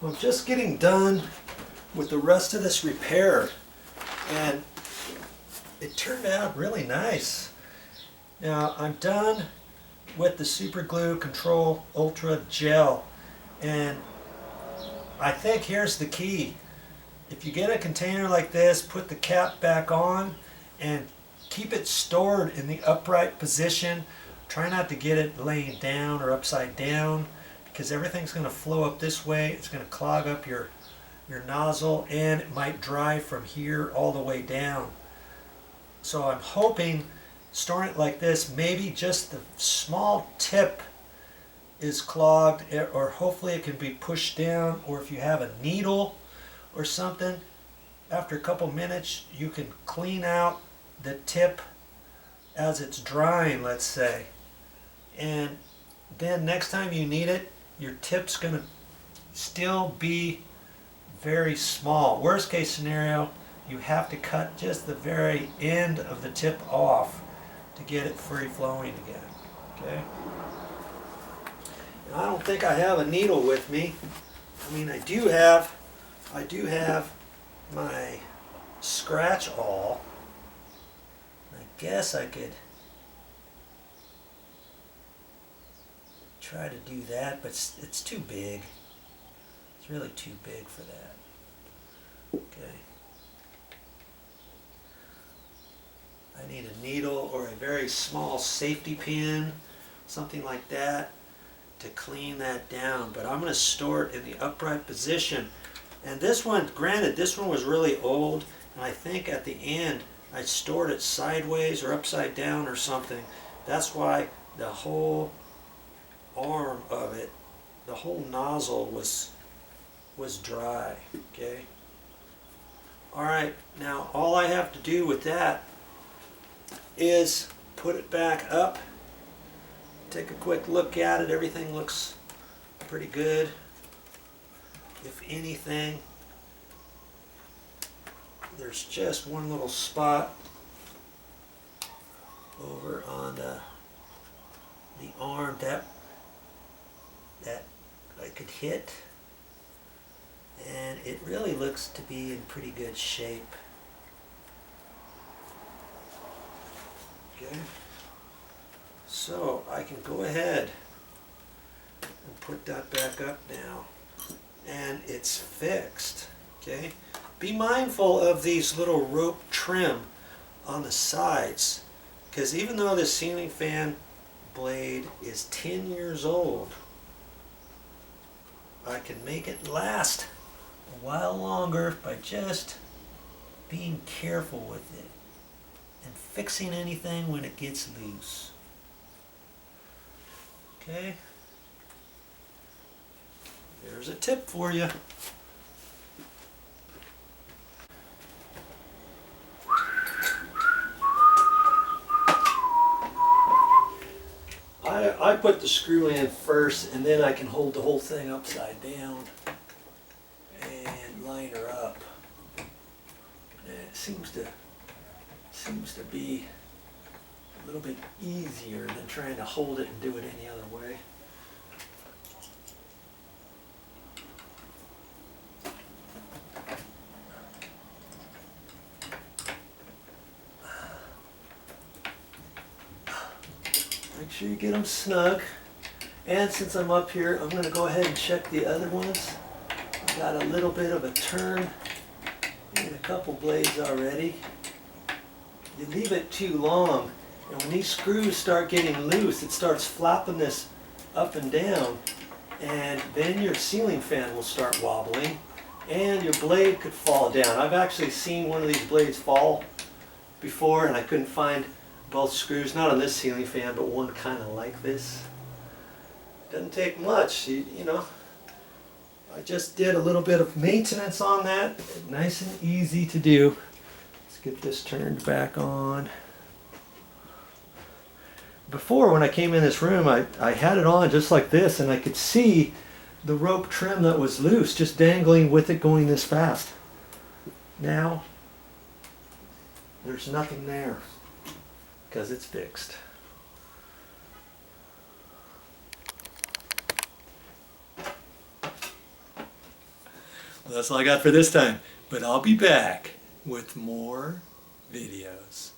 Well, I'm just getting done with the rest of this repair, and it turned out really nice. Now I'm done with the Super Glue Control Ultra Gel, and I think here's the key. If you get a container like this, put the cap back on and keep it stored in the upright position. Try not to get it laying down or upside down, because everything's going to flow up this way. It's going to clog up your nozzle, and it might dry from here all the way down. So I'm hoping storing it like this, maybe just the small tip is clogged, or hopefully it can be pushed down, or if you have a needle or something, after a couple minutes you can clean out the tip as it's drying, let's say, and then next time you need it, your tip's going to still be very small. Worst case scenario, you have to cut just the very end of the tip off to get it free flowing again. Okay? Now, I don't think I have a needle with me. I mean, I do have my scratch awl. I guess I could try to do that, but it's too big. It's really too big for that. Okay. I need a needle or a very small safety pin, something like that, to clean that down. But I'm going to store it in the upright position. And this one, granted, this one was really old, and I think at the end I stored it sideways or upside down or something. That's why the whole arm of it, the whole nozzle was dry. Okay. All right, now all I have to do with that is put it back up, take a quick look at it. Everything looks pretty good. If anything, there's just one little spot over on the arm that I could hit, and it really looks to be in pretty good shape. Okay, so I can go ahead and put that back up now, and it's fixed. Okay, be mindful of these little rope trim on the sides, because even though this ceiling fan blade is 10 years old, I can make it last a while longer by just being careful with it and fixing anything when it gets loose. Okay, there's a tip for you. I put the screw in first, and then I can hold the whole thing upside down and line her up. And it seems to be a little bit easier than trying to hold it and do it any other way. Make sure you get them snug. And since I'm up here, I'm going to go ahead and check the other ones. I've got a little bit of a turn in a couple blades already. You leave it too long, and when these screws start getting loose, it starts flapping this up and down, and then your ceiling fan will start wobbling, and your blade could fall down. I've actually seen one of these blades fall before, and I couldn't find both screws, not on this ceiling fan, but one kind of like this. Doesn't take much, you know. I just did a little bit of maintenance on that. Nice and easy to do. Let's get this turned back on. Before, when I came in this room, I had it on just like this, and I could see the rope trim that was loose just dangling with it going this fast. Now, there's nothing there because it's fixed. Well, that's all I got for this time, but I'll be back with more videos.